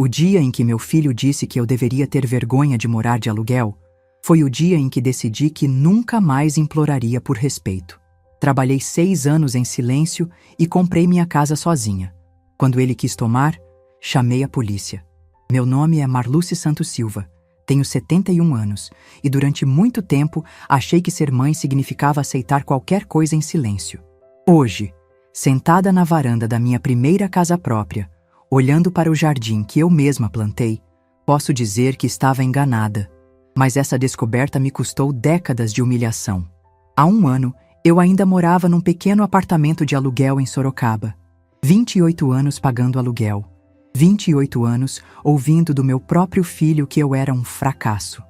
O dia em que meu filho disse que eu deveria ter vergonha de morar de aluguel foi o dia em que decidi que nunca mais imploraria por respeito. Trabalhei 6 anos em silêncio e comprei minha casa sozinha. Quando ele quis tomar, chamei a polícia. Meu nome é Marluce Santos Silva, tenho 71 anos e durante muito tempo achei que ser mãe significava aceitar qualquer coisa em silêncio. Hoje, sentada na varanda da minha primeira casa própria, olhando para o jardim que eu mesma plantei, posso dizer que estava enganada. Mas essa descoberta me custou décadas de humilhação. Há 1 ano, eu ainda morava num pequeno apartamento de aluguel em Sorocaba. 28 anos pagando aluguel. 28 anos ouvindo do meu próprio filho que eu era um fracasso.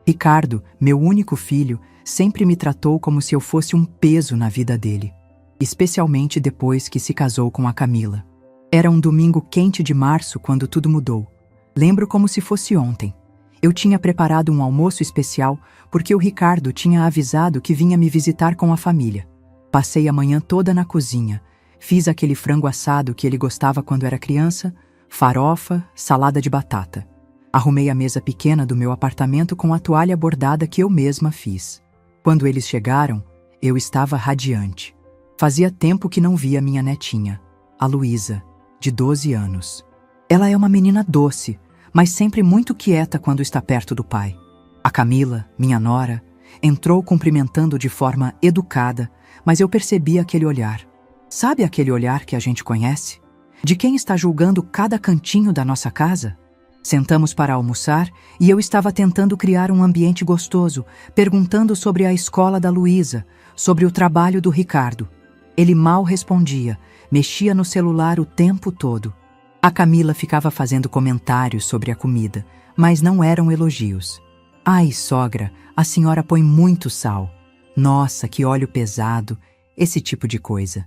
Ricardo, meu único filho, sempre me tratou como se eu fosse um peso na vida dele. Especialmente depois que se casou com a Camila. Era um domingo quente de março quando tudo mudou. Lembro como se fosse ontem. Eu tinha preparado um almoço especial porque o Ricardo tinha avisado que vinha me visitar com a família. Passei a manhã toda na cozinha. Fiz aquele frango assado que ele gostava quando era criança, farofa, salada de batata. Arrumei a mesa pequena do meu apartamento com a toalha bordada que eu mesma fiz. Quando eles chegaram, eu estava radiante. Fazia tempo que não via minha netinha, a Luísa, de 12 anos. Ela é uma menina doce, mas sempre muito quieta quando está perto do pai. A Camila, minha nora, entrou cumprimentando de forma educada, mas eu percebi aquele olhar. Sabe aquele olhar que a gente conhece? De quem está julgando cada cantinho da nossa casa? Sentamos para almoçar e eu estava tentando criar um ambiente gostoso, perguntando sobre a escola da Luísa, sobre o trabalho do Ricardo. Ele mal respondia, mexia no celular o tempo todo. A Camila ficava fazendo comentários sobre a comida, mas não eram elogios. Ai, sogra, a senhora põe muito sal. Nossa, que óleo pesado, esse tipo de coisa.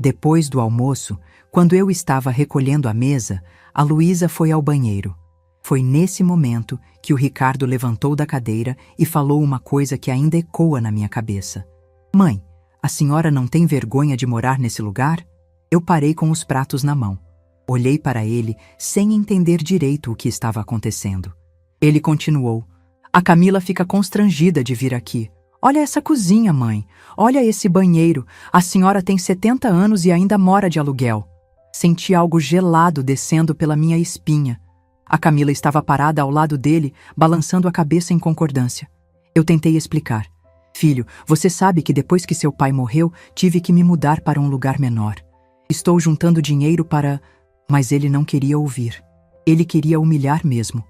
Depois do almoço, quando eu estava recolhendo a mesa, a Luísa foi ao banheiro. Foi nesse momento que o Ricardo levantou da cadeira e falou uma coisa que ainda ecoa na minha cabeça. Mãe, a senhora não tem vergonha de morar nesse lugar? Eu parei com os pratos na mão. Olhei para ele sem entender direito o que estava acontecendo. Ele continuou. A Camila fica constrangida de vir aqui. Olha essa cozinha, mãe. Olha esse banheiro. A senhora tem 70 anos e ainda mora de aluguel. Senti algo gelado descendo pela minha espinha. A Camila estava parada ao lado dele, balançando a cabeça em concordância. Eu tentei explicar. Filho, você sabe que depois que seu pai morreu, tive que me mudar para um lugar menor. Estou juntando dinheiro para... Mas ele não queria ouvir. Ele queria humilhar mesmo.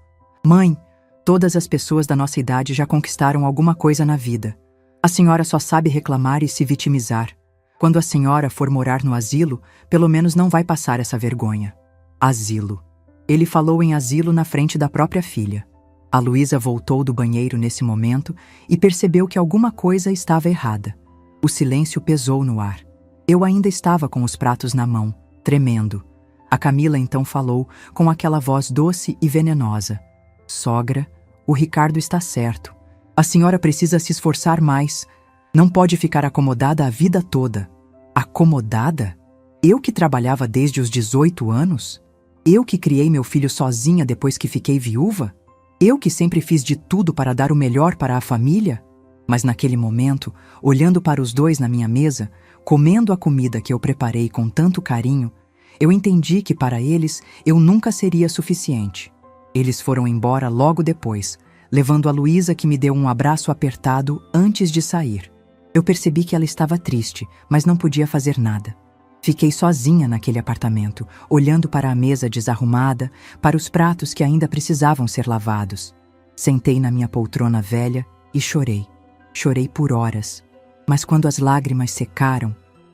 Mãe, todas as pessoas da nossa idade já conquistaram alguma coisa na vida. A senhora só sabe reclamar e se vitimizar. Quando a senhora for morar no asilo, pelo menos não vai passar essa vergonha. Asilo. Ele falou em asilo na frente da própria filha. A Luísa voltou do banheiro nesse momento e percebeu que alguma coisa estava errada. O silêncio pesou no ar. Eu ainda estava com os pratos na mão, tremendo. A Camila então falou com aquela voz doce e venenosa. Sogra, o Ricardo está certo. A senhora precisa se esforçar mais. Não pode ficar acomodada a vida toda. Acomodada? Eu que trabalhava desde os 18 anos? Eu que criei meu filho sozinha depois que fiquei viúva? Eu que sempre fiz de tudo para dar o melhor para a família? Mas naquele momento, olhando para os dois na minha mesa, comendo a comida que eu preparei com tanto carinho, eu entendi que para eles eu nunca seria suficiente. Eles foram embora logo depois, levando a Luísa que me deu um abraço apertado antes de sair. Eu percebi que ela estava triste, mas não podia fazer nada. Fiquei sozinha naquele apartamento, olhando para a mesa desarrumada, para os pratos que ainda precisavam ser lavados. Sentei na minha poltrona velha e chorei. Chorei por horas, mas quando as lágrimas secaram,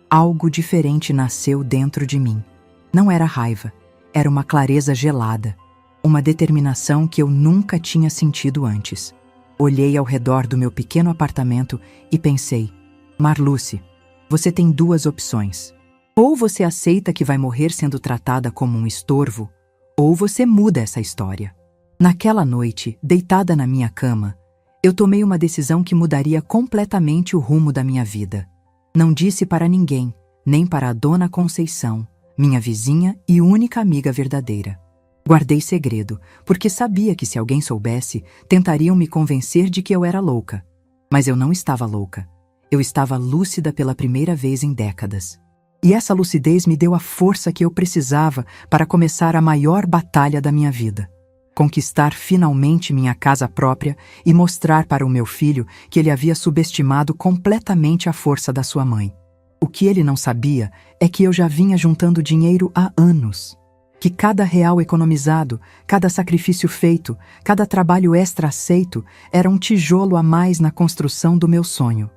algo diferente nasceu dentro de mim. Não era raiva, era uma clareza gelada, uma determinação que eu nunca tinha sentido antes. Olhei ao redor do meu pequeno apartamento e pensei, Marluce, você tem 2 opções. Ou você aceita que vai morrer sendo tratada como um estorvo, ou você muda essa história. Naquela noite, deitada na minha cama, eu tomei uma decisão que mudaria completamente o rumo da minha vida. Não disse para ninguém, nem para a dona Conceição, minha vizinha e única amiga verdadeira. Guardei segredo, porque sabia que se alguém soubesse, tentariam me convencer de que eu era louca. Mas eu não estava louca. Eu estava lúcida pela primeira vez em décadas. E essa lucidez me deu a força que eu precisava para começar a maior batalha da minha vida. Conquistar finalmente minha casa própria e mostrar para o meu filho que ele havia subestimado completamente a força da sua mãe. O que ele não sabia é que eu já vinha juntando dinheiro há anos. Que cada real economizado, cada sacrifício feito, cada trabalho extra aceito era um tijolo a mais na construção do meu sonho.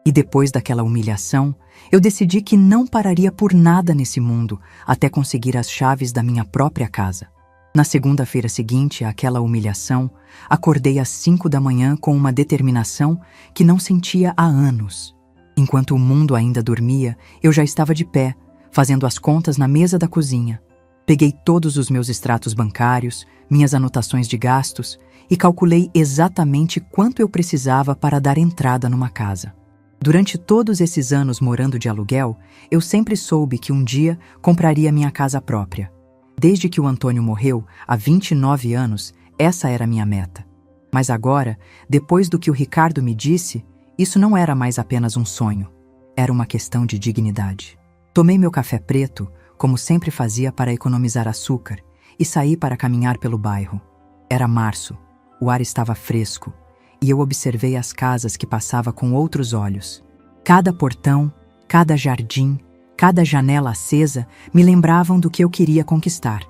E depois daquela humilhação, eu decidi que não pararia por nada nesse mundo até conseguir as chaves da minha própria casa. Na segunda-feira seguinte àquela humilhação, acordei às 5 da manhã com uma determinação que não sentia há anos. Enquanto o mundo ainda dormia, eu já estava de pé, fazendo as contas na mesa da cozinha. Peguei todos os meus extratos bancários, minhas anotações de gastos e calculei exatamente quanto eu precisava para dar entrada numa casa. Durante todos esses anos morando de aluguel, eu sempre soube que um dia compraria minha casa própria. Desde que o Antônio morreu, há 29 anos, essa era a minha meta. Mas agora, depois do que o Ricardo me disse, isso não era mais apenas um sonho. Era uma questão de dignidade. Tomei meu café preto, como sempre fazia para economizar açúcar, e saí para caminhar pelo bairro. Era março, o ar estava fresco, e eu observei as casas que passava com outros olhos. Cada portão, cada jardim, cada janela acesa me lembravam do que eu queria conquistar.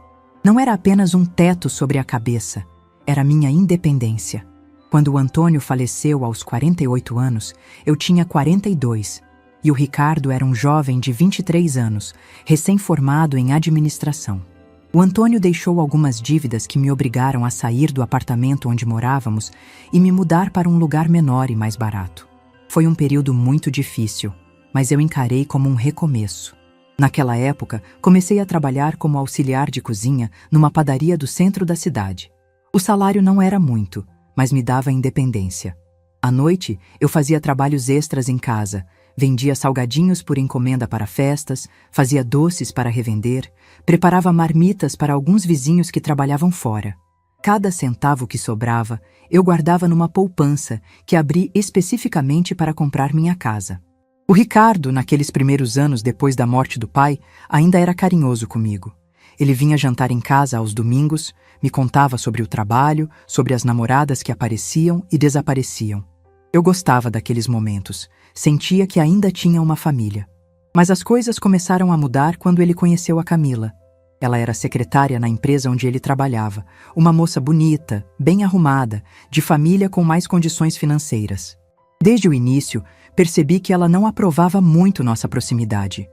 Não era apenas um teto sobre a cabeça, era minha independência. Quando o Antônio faleceu aos 48 anos, eu tinha 42, e o Ricardo era um jovem de 23 anos, recém-formado em administração. O Antônio deixou algumas dívidas que me obrigaram a sair do apartamento onde morávamos e me mudar para um lugar menor e mais barato. Foi um período muito difícil, mas eu encarei como um recomeço. Naquela época, comecei a trabalhar como auxiliar de cozinha numa padaria do centro da cidade. O salário não era muito, mas me dava independência. À noite, eu fazia trabalhos extras em casa, vendia salgadinhos por encomenda para festas, fazia doces para revender, preparava marmitas para alguns vizinhos que trabalhavam fora. Cada centavo que sobrava, eu guardava numa poupança que abri especificamente para comprar minha casa. O Ricardo, naqueles primeiros anos depois da morte do pai, ainda era carinhoso comigo. Ele vinha jantar em casa aos domingos, me contava sobre o trabalho, sobre as namoradas que apareciam e desapareciam. Eu gostava daqueles momentos, sentia que ainda tinha uma família. Mas as coisas começaram a mudar quando ele conheceu a Camila. Ela era secretária na empresa onde ele trabalhava, uma moça bonita, bem arrumada, de família com mais condições financeiras. Desde o início, percebi que ela não aprovava muito nossa proximidade.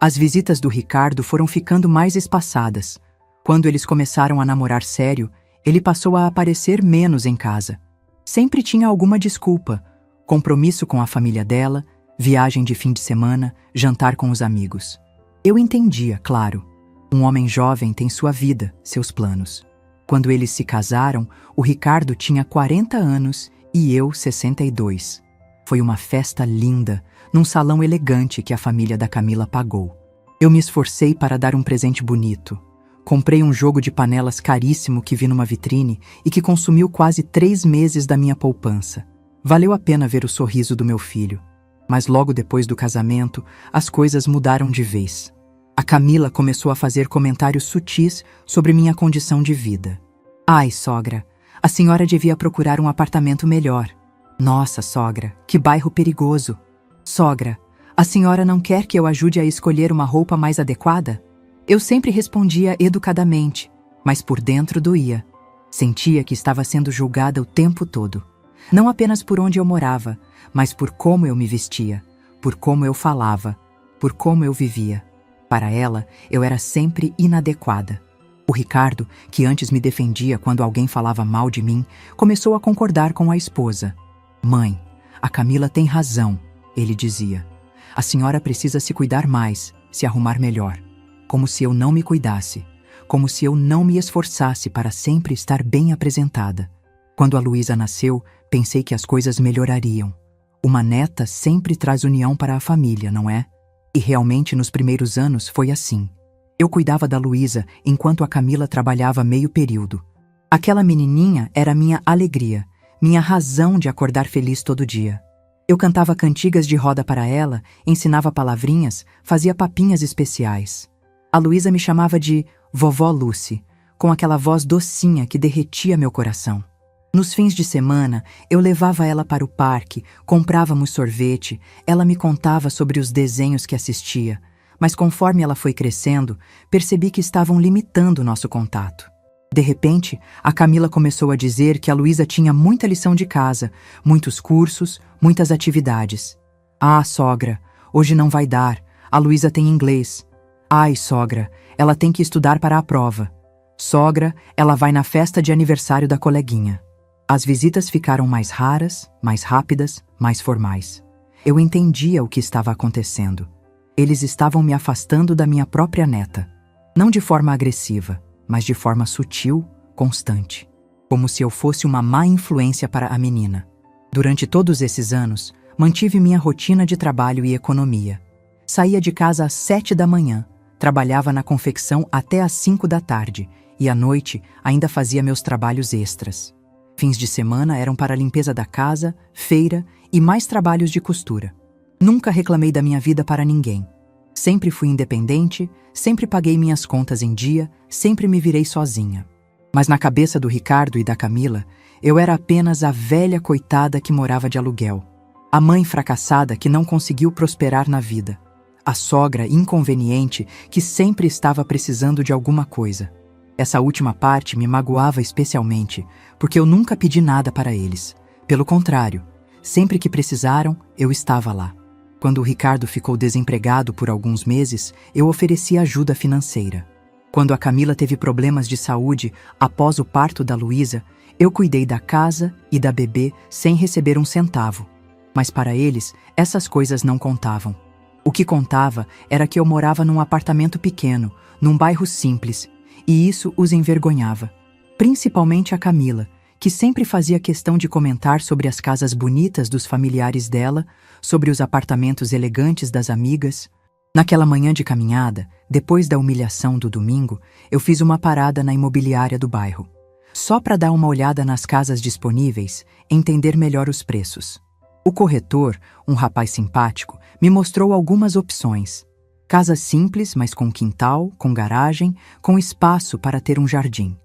As visitas do Ricardo foram ficando mais espaçadas. Quando eles começaram a namorar sério, ele passou a aparecer menos em casa. Sempre tinha alguma desculpa: compromisso com a família dela, viagem de fim de semana, jantar com os amigos. Eu entendia, claro. Um homem jovem tem sua vida, seus planos. Quando eles se casaram, o Ricardo tinha 40 anos e eu 62. Foi uma festa linda, num salão elegante que a família da Camila pagou. Eu me esforcei para dar um presente bonito. Comprei um jogo de panelas caríssimo que vi numa vitrine e que consumiu quase 3 meses da minha poupança. Valeu a pena ver o sorriso do meu filho. Mas logo depois do casamento, as coisas mudaram de vez. A Camila começou a fazer comentários sutis sobre minha condição de vida. Ai, sogra, a senhora devia procurar um apartamento melhor. Nossa, sogra, que bairro perigoso. Sogra, a senhora não quer que eu ajude a escolher uma roupa mais adequada? Eu sempre respondia educadamente, mas por dentro doía. Sentia que estava sendo julgada o tempo todo. Não apenas por onde eu morava, mas por como eu me vestia, por como eu falava, por como eu vivia. Para ela, eu era sempre inadequada. O Ricardo, que antes me defendia quando alguém falava mal de mim, começou a concordar com a esposa. Mãe, a Camila tem razão, ele dizia. A senhora precisa se cuidar mais, se arrumar melhor. Como se eu não me cuidasse, como se eu não me esforçasse para sempre estar bem apresentada. Quando a Luísa nasceu, pensei que as coisas melhorariam. Uma neta sempre traz união para a família, não é? E realmente nos primeiros anos foi assim. Eu cuidava da Luísa enquanto a Camila trabalhava meio período. Aquela menininha era minha alegria, minha razão de acordar feliz todo dia. Eu cantava cantigas de roda para ela, ensinava palavrinhas, fazia papinhas especiais. A Luísa me chamava de Vovó Lucy, com aquela voz docinha que derretia meu coração. Nos fins de semana, eu levava ela para o parque, comprávamos sorvete, ela me contava sobre os desenhos que assistia, mas conforme ela foi crescendo, percebi que estavam limitando nosso contato. De repente, a Camila começou a dizer que a Luísa tinha muita lição de casa, muitos cursos, muitas atividades. Ah, sogra, hoje não vai dar, a Luísa tem inglês. Ai, sogra, ela tem que estudar para a prova. Sogra, ela vai na festa de aniversário da coleguinha. As visitas ficaram mais raras, mais rápidas, mais formais. Eu entendia o que estava acontecendo. Eles estavam me afastando da minha própria neta. Não de forma agressiva, mas de forma sutil, constante. Como se eu fosse uma má influência para a menina. Durante todos esses anos, mantive minha rotina de trabalho e economia. Saía de casa às 7 da manhã, trabalhava na confecção até às 5 da tarde e à noite ainda fazia meus trabalhos extras. Fins de semana eram para a limpeza da casa, feira e mais trabalhos de costura. Nunca reclamei da minha vida para ninguém. Sempre fui independente, sempre paguei minhas contas em dia, sempre me virei sozinha. Mas na cabeça do Ricardo e da Camila, eu era apenas a velha coitada que morava de aluguel. A mãe fracassada que não conseguiu prosperar na vida. A sogra inconveniente que sempre estava precisando de alguma coisa. Essa última parte me magoava especialmente, porque eu nunca pedi nada para eles. Pelo contrário, sempre que precisaram, eu estava lá. Quando o Ricardo ficou desempregado por alguns meses, eu ofereci ajuda financeira. Quando a Camila teve problemas de saúde após o parto da Luísa, eu cuidei da casa e da bebê sem receber um centavo. Mas para eles, essas coisas não contavam. O que contava era que eu morava num apartamento pequeno, num bairro simples, e isso os envergonhava. Principalmente a Camila, que sempre fazia questão de comentar sobre as casas bonitas dos familiares dela, sobre os apartamentos elegantes das amigas. Naquela manhã de caminhada, depois da humilhação do domingo, eu fiz uma parada na imobiliária do bairro. Só para dar uma olhada nas casas disponíveis, entender melhor os preços. O corretor, um rapaz simpático, me mostrou algumas opções. Casas simples, mas com quintal, com garagem, com espaço para ter um jardim.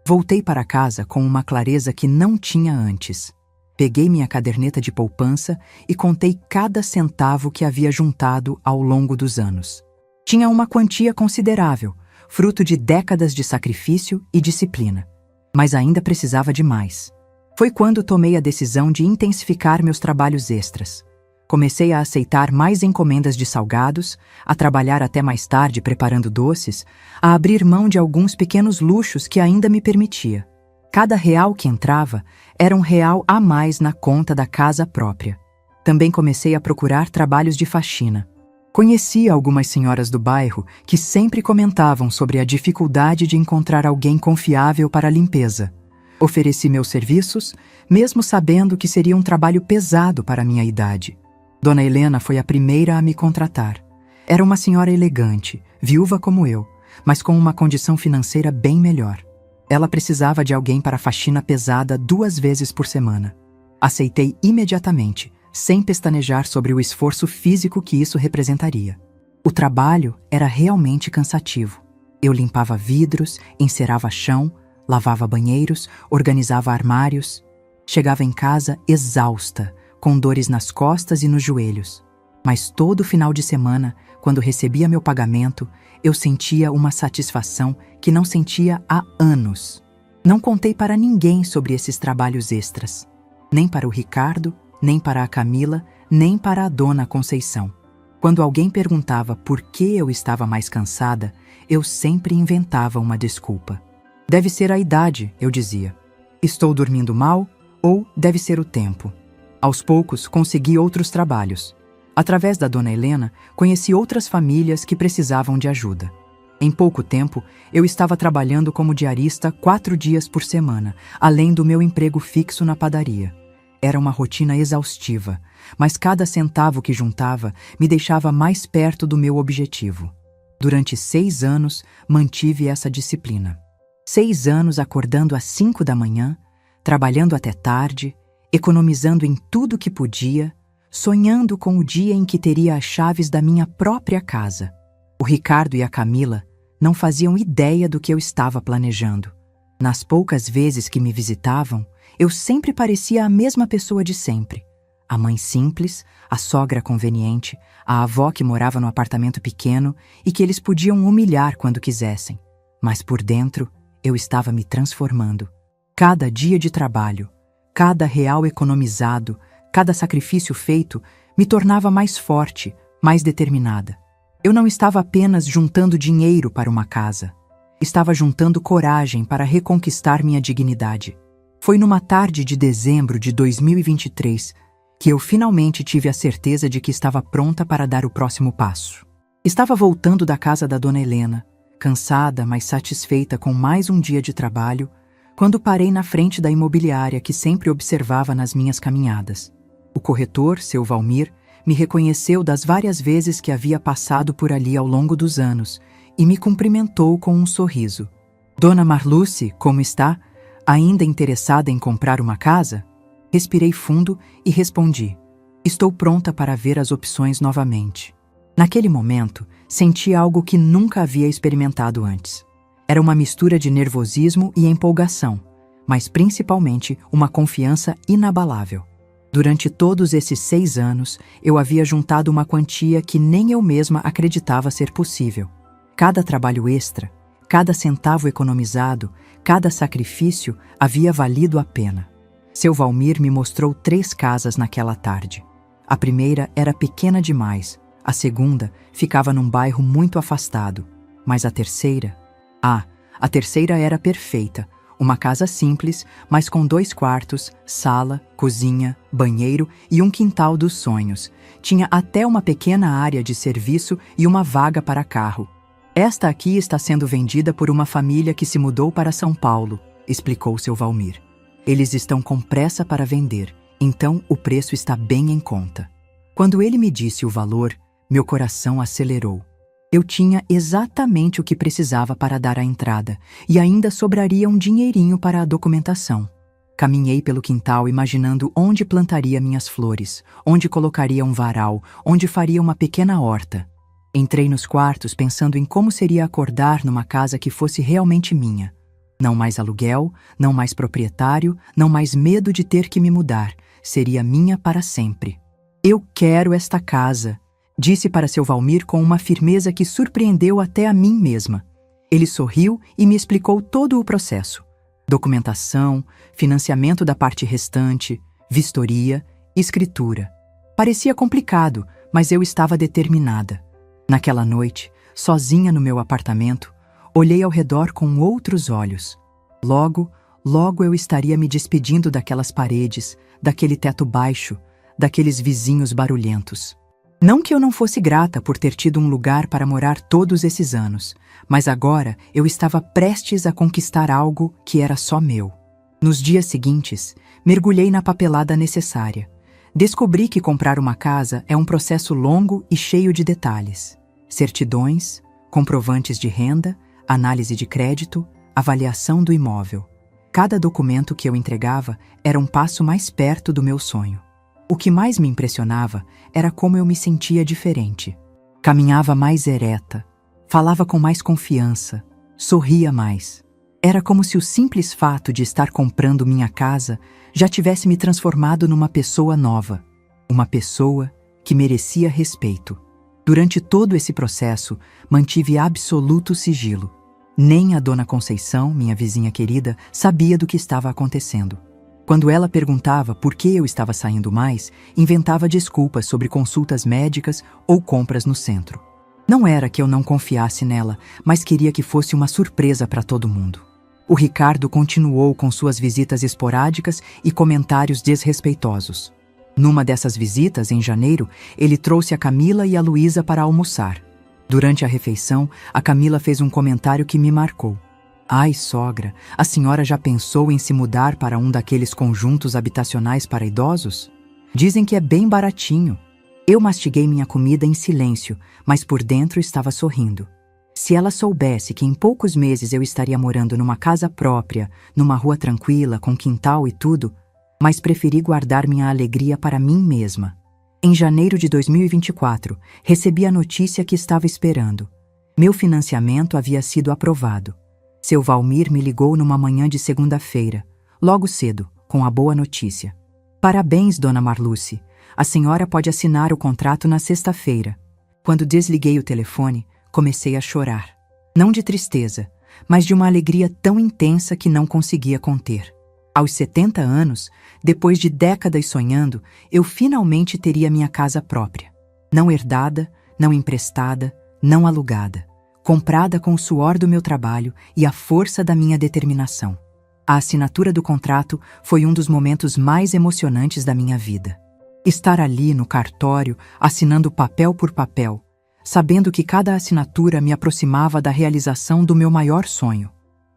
Voltei para casa com uma clareza que não tinha antes. Peguei minha caderneta de poupança e contei cada centavo que havia juntado ao longo dos anos. Tinha uma quantia considerável, fruto de décadas de sacrifício e disciplina. Mas ainda precisava de mais. Foi quando tomei a decisão de intensificar meus trabalhos extras. Comecei a aceitar mais encomendas de salgados, a trabalhar até mais tarde preparando doces, a abrir mão de alguns pequenos luxos que ainda me permitia. Cada real que entrava era um real a mais na conta da casa própria. Também comecei a procurar trabalhos de faxina. Conhecia algumas senhoras do bairro que sempre comentavam sobre a dificuldade de encontrar alguém confiável para a limpeza. Ofereci meus serviços, mesmo sabendo que seria um trabalho pesado para a minha idade. Dona Helena foi a primeira a me contratar. Era uma senhora elegante, viúva como eu, mas com uma condição financeira bem melhor. Ela precisava de alguém para faxina pesada 2 vezes por semana. Aceitei imediatamente, sem pestanejar sobre o esforço físico que isso representaria. O trabalho era realmente cansativo. Eu limpava vidros, encerava chão, lavava banheiros, organizava armários. Chegava em casa exausta, com dores nas costas e nos joelhos. Mas todo final de semana, quando recebia meu pagamento, eu sentia uma satisfação que não sentia há anos. Não contei para ninguém sobre esses trabalhos extras. Nem para o Ricardo, nem para a Camila, nem para a dona Conceição. Quando alguém perguntava por que eu estava mais cansada, eu sempre inventava uma desculpa. Deve ser a idade, eu dizia. Estou dormindo mal ou deve ser o tempo. Aos poucos, consegui outros trabalhos. Através da dona Helena, conheci outras famílias que precisavam de ajuda. Em pouco tempo, eu estava trabalhando como diarista 4 dias por semana, além do meu emprego fixo na padaria. Era uma rotina exaustiva, mas cada centavo que juntava me deixava mais perto do meu objetivo. Durante 6 anos, mantive essa disciplina. 6 anos acordando às 5 da manhã, trabalhando até tarde, economizando em tudo que podia, sonhando com o dia em que teria as chaves da minha própria casa. O Ricardo e a Camila não faziam ideia do que eu estava planejando. Nas poucas vezes que me visitavam, eu sempre parecia a mesma pessoa de sempre. A mãe simples, a sogra conveniente, a avó que morava no apartamento pequeno e que eles podiam humilhar quando quisessem. Mas por dentro, eu estava me transformando. Cada dia de trabalho, cada real economizado, cada sacrifício feito me tornava mais forte, mais determinada. Eu não estava apenas juntando dinheiro para uma casa. Estava juntando coragem para reconquistar minha dignidade. Foi numa tarde de dezembro de 2023 que eu finalmente tive a certeza de que estava pronta para dar o próximo passo. Estava voltando da casa da Dona Helena, cansada, mas satisfeita com mais um dia de trabalho, quando parei na frente da imobiliária que sempre observava nas minhas caminhadas. O corretor, seu Valmir, me reconheceu das várias vezes que havia passado por ali ao longo dos anos e me cumprimentou com um sorriso. Dona Marluce, como está? Ainda interessada em comprar uma casa? Respirei fundo e respondi: estou pronta para ver as opções novamente. Naquele momento, senti algo que nunca havia experimentado antes. Era uma mistura de nervosismo e empolgação, mas principalmente uma confiança inabalável. Durante todos esses 6 anos, eu havia juntado uma quantia que nem eu mesma acreditava ser possível. Cada trabalho extra, cada centavo economizado, cada sacrifício havia valido a pena. Seu Valmir me mostrou 3 casas naquela tarde. A primeira era pequena demais, a segunda ficava num bairro muito afastado, mas a terceira era perfeita. Uma casa simples, mas com 2 quartos, sala, cozinha, banheiro e um quintal dos sonhos. Tinha até uma pequena área de serviço e uma vaga para carro. Esta aqui está sendo vendida por uma família que se mudou para São Paulo, explicou seu Valmir. Eles estão com pressa para vender, então o preço está bem em conta. Quando ele me disse o valor, meu coração acelerou. Eu tinha exatamente o que precisava para dar a entrada e ainda sobraria um dinheirinho para a documentação. Caminhei pelo quintal imaginando onde plantaria minhas flores, onde colocaria um varal, onde faria uma pequena horta. Entrei nos quartos pensando em como seria acordar numa casa que fosse realmente minha. Não mais aluguel, não mais proprietário, não mais medo de ter que me mudar. Seria minha para sempre. Eu quero esta casa, disse para seu Valmir com uma firmeza que surpreendeu até a mim mesma. Ele sorriu e me explicou todo o processo. Documentação, financiamento da parte restante, vistoria, escritura. Parecia complicado, mas eu estava determinada. Naquela noite, sozinha no meu apartamento, olhei ao redor com outros olhos. Logo eu estaria me despedindo daquelas paredes, daquele teto baixo, daqueles vizinhos barulhentos. Não que eu não fosse grata por ter tido um lugar para morar todos esses anos, mas agora eu estava prestes a conquistar algo que era só meu. Nos dias seguintes, mergulhei na papelada necessária. Descobri que comprar uma casa é um processo longo e cheio de detalhes. Certidões, comprovantes de renda, análise de crédito, avaliação do imóvel. Cada documento que eu entregava era um passo mais perto do meu sonho. O que mais me impressionava era como eu me sentia diferente. Caminhava mais ereta, falava com mais confiança, sorria mais. Era como se o simples fato de estar comprando minha casa já tivesse me transformado numa pessoa nova. Uma pessoa que merecia respeito. Durante todo esse processo, mantive absoluto sigilo. Nem a Dona Conceição, minha vizinha querida, sabia do que estava acontecendo. Quando ela perguntava por que eu estava saindo mais, inventava desculpas sobre consultas médicas ou compras no centro. Não era que eu não confiasse nela, mas queria que fosse uma surpresa para todo mundo. O Ricardo continuou com suas visitas esporádicas e comentários desrespeitosos. Numa dessas visitas, em janeiro, ele trouxe a Camila e a Luísa para almoçar. Durante a refeição, a Camila fez um comentário que me marcou. Ai, sogra, a senhora já pensou em se mudar para um daqueles conjuntos habitacionais para idosos? Dizem que é bem baratinho. Eu mastiguei minha comida em silêncio, mas por dentro estava sorrindo. Se ela soubesse que em poucos meses eu estaria morando numa casa própria, numa rua tranquila, com quintal e tudo, mas preferi guardar minha alegria para mim mesma. Em janeiro de 2024, recebi a notícia que estava esperando. Meu financiamento havia sido aprovado. Seu Valmir me ligou numa manhã de segunda-feira, logo cedo, com a boa notícia. Parabéns, dona Marluce. A senhora pode assinar o contrato na sexta-feira. Quando desliguei o telefone, comecei a chorar. Não de tristeza, mas de uma alegria tão intensa que não conseguia conter. Aos 70 anos, depois de décadas sonhando, eu finalmente teria minha casa própria. Não herdada, não emprestada, não alugada. Comprada com o suor do meu trabalho e a força da minha determinação. A assinatura do contrato foi um dos momentos mais emocionantes da minha vida. Estar ali no cartório, assinando papel por papel, sabendo que cada assinatura me aproximava da realização do meu maior sonho.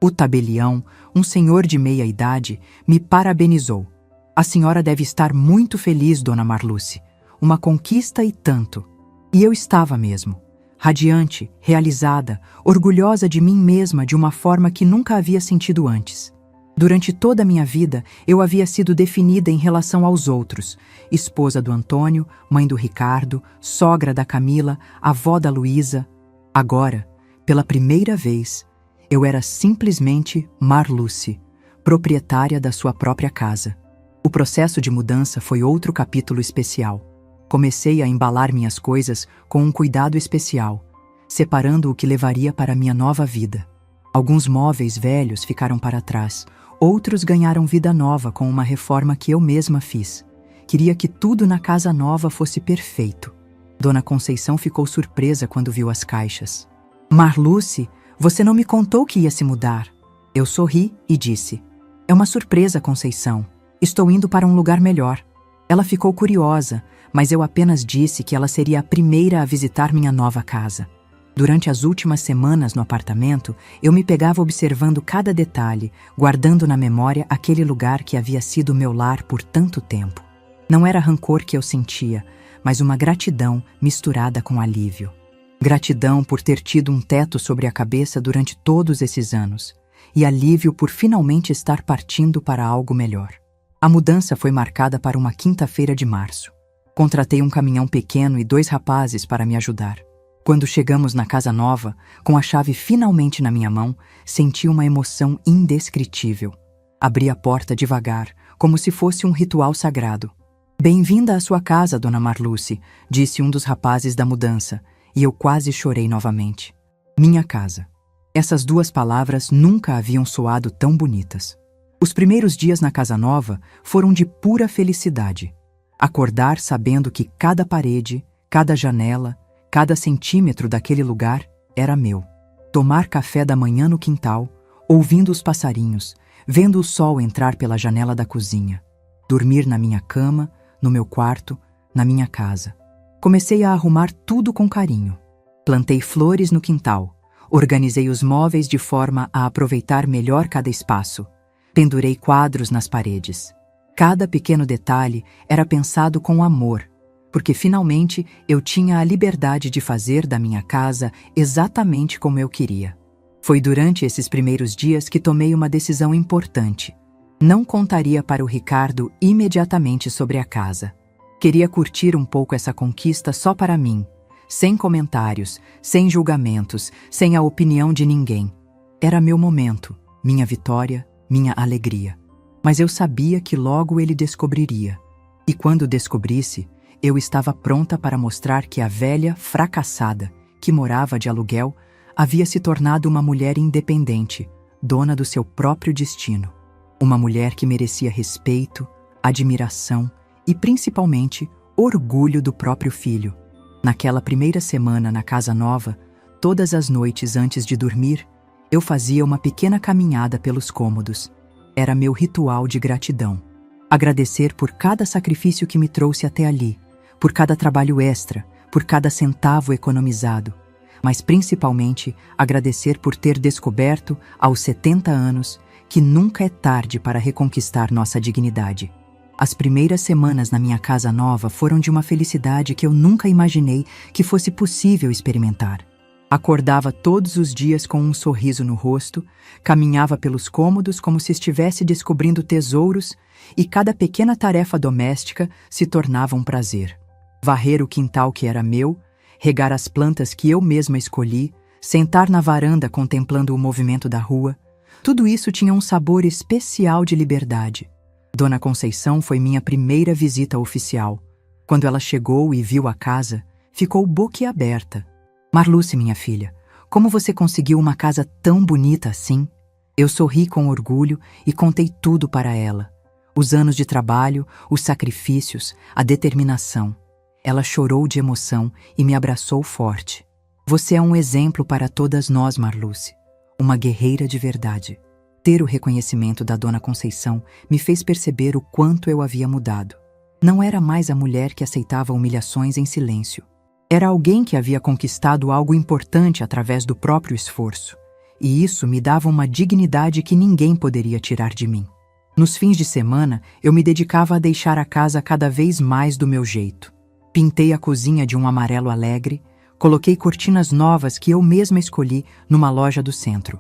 O tabelião, um senhor de meia idade, me parabenizou. A senhora deve estar muito feliz, dona Marluce. Uma conquista e tanto. E eu estava mesmo. Radiante, realizada, orgulhosa de mim mesma de uma forma que nunca havia sentido antes. Durante toda a minha vida, eu havia sido definida em relação aos outros. Esposa do Antônio, mãe do Ricardo, sogra da Camila, avó da Luísa. Agora, pela primeira vez, eu era simplesmente Marluce, proprietária da sua própria casa. O processo de mudança foi outro capítulo especial. Comecei a embalar minhas coisas com um cuidado especial, separando o que levaria para minha nova vida. Alguns móveis velhos ficaram para trás, outros ganharam vida nova com uma reforma que eu mesma fiz. Queria que tudo na casa nova fosse perfeito. Dona Conceição ficou surpresa quando viu as caixas. Marluce, você não me contou que ia se mudar. Eu sorri e disse: é uma surpresa, Conceição. Estou indo para um lugar melhor. Ela ficou curiosa, mas eu apenas disse que ela seria a primeira a visitar minha nova casa. Durante as últimas semanas no apartamento, eu me pegava observando cada detalhe, guardando na memória aquele lugar que havia sido meu lar por tanto tempo. Não era rancor que eu sentia, mas uma gratidão misturada com alívio. Gratidão por ter tido um teto sobre a cabeça durante todos esses anos, e alívio por finalmente estar partindo para algo melhor. A mudança foi marcada para uma quinta-feira de março. Contratei um caminhão pequeno e 2 rapazes para me ajudar. Quando chegamos na casa nova, com a chave finalmente na minha mão, senti uma emoção indescritível. Abri a porta devagar, como se fosse um ritual sagrado. Bem-vinda à sua casa, dona Marluce, disse um dos rapazes da mudança, e eu quase chorei novamente. Minha casa. Essas 2 palavras nunca haviam soado tão bonitas. Os primeiros dias na casa nova foram de pura felicidade. Acordar sabendo que cada parede, cada janela, cada centímetro daquele lugar era meu. Tomar café da manhã no quintal, ouvindo os passarinhos, vendo o sol entrar pela janela da cozinha. Dormir na minha cama, no meu quarto, na minha casa. Comecei a arrumar tudo com carinho. Plantei flores no quintal, organizei os móveis de forma a aproveitar melhor cada espaço. Pendurei quadros nas paredes. Cada pequeno detalhe era pensado com amor, porque finalmente eu tinha a liberdade de fazer da minha casa exatamente como eu queria. Foi durante esses primeiros dias que tomei uma decisão importante. Não contaria para o Ricardo imediatamente sobre a casa. Queria curtir um pouco essa conquista só para mim, sem comentários, sem julgamentos, sem a opinião de ninguém. Era meu momento, minha vitória, minha alegria. Mas eu sabia que logo ele descobriria. E quando descobrisse, eu estava pronta para mostrar que a velha, fracassada, que morava de aluguel, havia se tornado uma mulher independente, dona do seu próprio destino. Uma mulher que merecia respeito, admiração e, principalmente, orgulho do próprio filho. Naquela primeira semana na casa nova, todas as noites antes de dormir, eu fazia uma pequena caminhada pelos cômodos. Era meu ritual de gratidão. Agradecer por cada sacrifício que me trouxe até ali, por cada trabalho extra, por cada centavo economizado, mas principalmente agradecer por ter descoberto, aos 70 anos, que nunca é tarde para reconquistar nossa dignidade. As primeiras semanas na minha casa nova foram de uma felicidade que eu nunca imaginei que fosse possível experimentar. Acordava todos os dias com um sorriso no rosto, caminhava pelos cômodos como se estivesse descobrindo tesouros e cada pequena tarefa doméstica se tornava um prazer. Varrer o quintal que era meu, regar as plantas que eu mesma escolhi, sentar na varanda contemplando o movimento da rua, tudo isso tinha um sabor especial de liberdade. Dona Conceição foi minha primeira visita oficial. Quando ela chegou e viu a casa, ficou boquiaberta. Marluce, minha filha, como você conseguiu uma casa tão bonita assim? Eu sorri com orgulho e contei tudo para ela. Os anos de trabalho, os sacrifícios, a determinação. Ela chorou de emoção e me abraçou forte. Você é um exemplo para todas nós, Marluce. Uma guerreira de verdade. Ter o reconhecimento da Dona Conceição me fez perceber o quanto eu havia mudado. Não era mais a mulher que aceitava humilhações em silêncio. Era alguém que havia conquistado algo importante através do próprio esforço. E isso me dava uma dignidade que ninguém poderia tirar de mim. Nos fins de semana, eu me dedicava a deixar a casa cada vez mais do meu jeito. Pintei a cozinha de um amarelo alegre, coloquei cortinas novas que eu mesma escolhi numa loja do centro.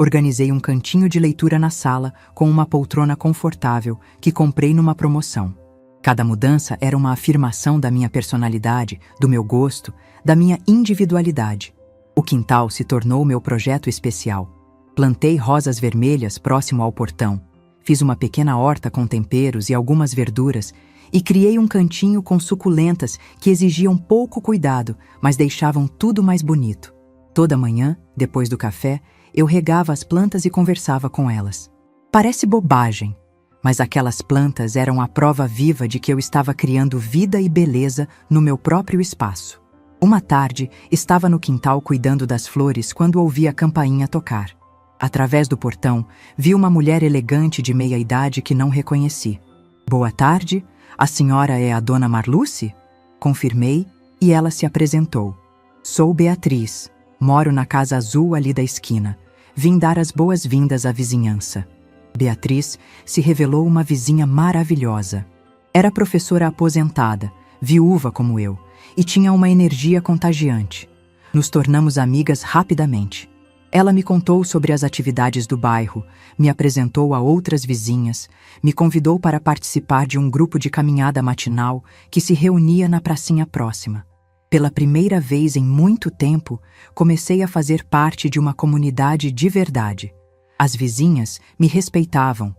Organizei um cantinho de leitura na sala com uma poltrona confortável que comprei numa promoção. Cada mudança era uma afirmação da minha personalidade, do meu gosto, da minha individualidade. O quintal se tornou meu projeto especial. Plantei rosas vermelhas próximo ao portão, fiz uma pequena horta com temperos e algumas verduras e criei um cantinho com suculentas que exigiam pouco cuidado, mas deixavam tudo mais bonito. Toda manhã, depois do café, eu regava as plantas e conversava com elas. Parece bobagem, mas aquelas plantas eram a prova viva de que eu estava criando vida e beleza no meu próprio espaço. Uma tarde, estava no quintal cuidando das flores quando ouvi a campainha tocar. Através do portão, vi uma mulher elegante de meia-idade que não reconheci. Boa tarde, a senhora é a Dona Marluce? Confirmei e ela se apresentou. Sou Beatriz, moro na casa azul ali da esquina. Vim dar as boas-vindas à vizinhança. Beatriz se revelou uma vizinha maravilhosa. Era professora aposentada, viúva como eu, e tinha uma energia contagiante. Nos tornamos amigas rapidamente. Ela me contou sobre as atividades do bairro, me apresentou a outras vizinhas, me convidou para participar de um grupo de caminhada matinal que se reunia na pracinha próxima. Pela primeira vez em muito tempo, comecei a fazer parte de uma comunidade de verdade. As vizinhas me respeitavam,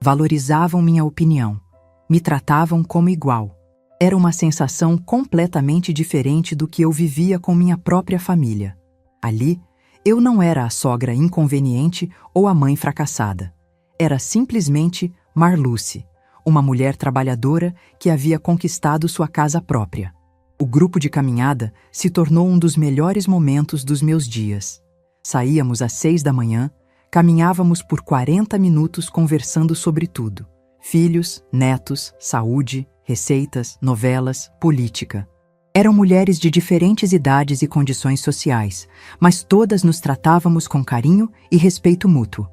valorizavam minha opinião, me tratavam como igual. Era uma sensação completamente diferente do que eu vivia com minha própria família. Ali, eu não era a sogra inconveniente ou a mãe fracassada. Era simplesmente Marluce, uma mulher trabalhadora que havia conquistado sua casa própria. O grupo de caminhada se tornou um dos melhores momentos dos meus dias. Saíamos às 6 da manhã, caminhávamos por 40 minutos conversando sobre tudo: filhos, netos, saúde, receitas, novelas, política. Eram mulheres de diferentes idades e condições sociais, mas todas nos tratávamos com carinho e respeito mútuo.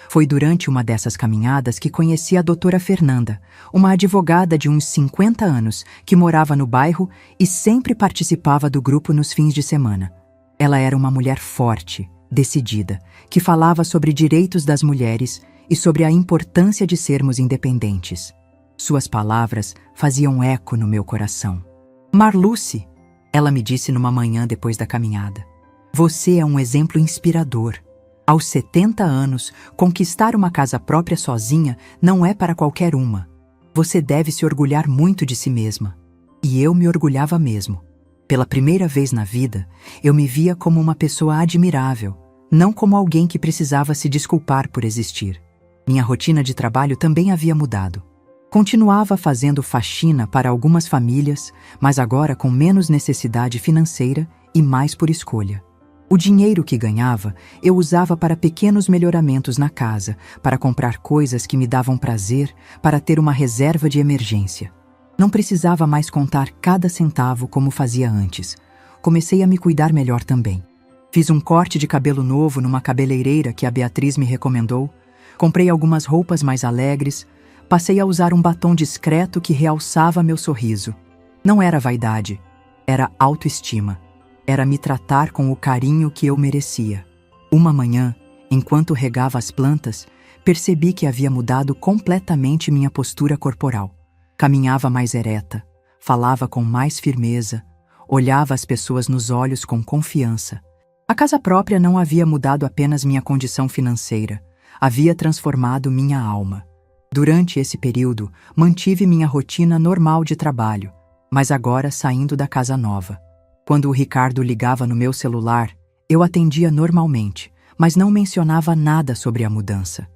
Foi durante uma dessas caminhadas que conheci a doutora Fernanda, uma advogada de uns 50 anos que morava no bairro e sempre participava do grupo nos fins de semana. Ela era uma mulher forte, decidida, que falava sobre direitos das mulheres e sobre a importância de sermos independentes. Suas palavras faziam eco no meu coração. Marluce, ela me disse numa manhã depois da caminhada, você é um exemplo inspirador. Aos 70 anos, conquistar uma casa própria sozinha não é para qualquer uma. Você deve se orgulhar muito de si mesma. E eu me orgulhava mesmo. Pela primeira vez na vida, eu me via como uma pessoa admirável, não como alguém que precisava se desculpar por existir. Minha rotina de trabalho também havia mudado. Continuava fazendo faxina para algumas famílias, mas agora com menos necessidade financeira e mais por escolha. O dinheiro que ganhava, eu usava para pequenos melhoramentos na casa, para comprar coisas que me davam prazer, para ter uma reserva de emergência. Não precisava mais contar cada centavo como fazia antes. Comecei a me cuidar melhor também. Fiz um corte de cabelo novo numa cabeleireira que a Beatriz me recomendou, comprei algumas roupas mais alegres, passei a usar um batom discreto que realçava meu sorriso. Não era vaidade, era autoestima. Era me tratar com o carinho que eu merecia. Uma manhã, enquanto regava as plantas, percebi que havia mudado completamente minha postura corporal. Caminhava mais ereta, falava com mais firmeza, olhava as pessoas nos olhos com confiança. A casa própria não havia mudado apenas minha condição financeira, havia transformado minha alma. Durante esse período, mantive minha rotina normal de trabalho, mas agora saindo da casa nova. Quando o Ricardo ligava no meu celular, eu atendia normalmente, mas não mencionava nada sobre a mudança.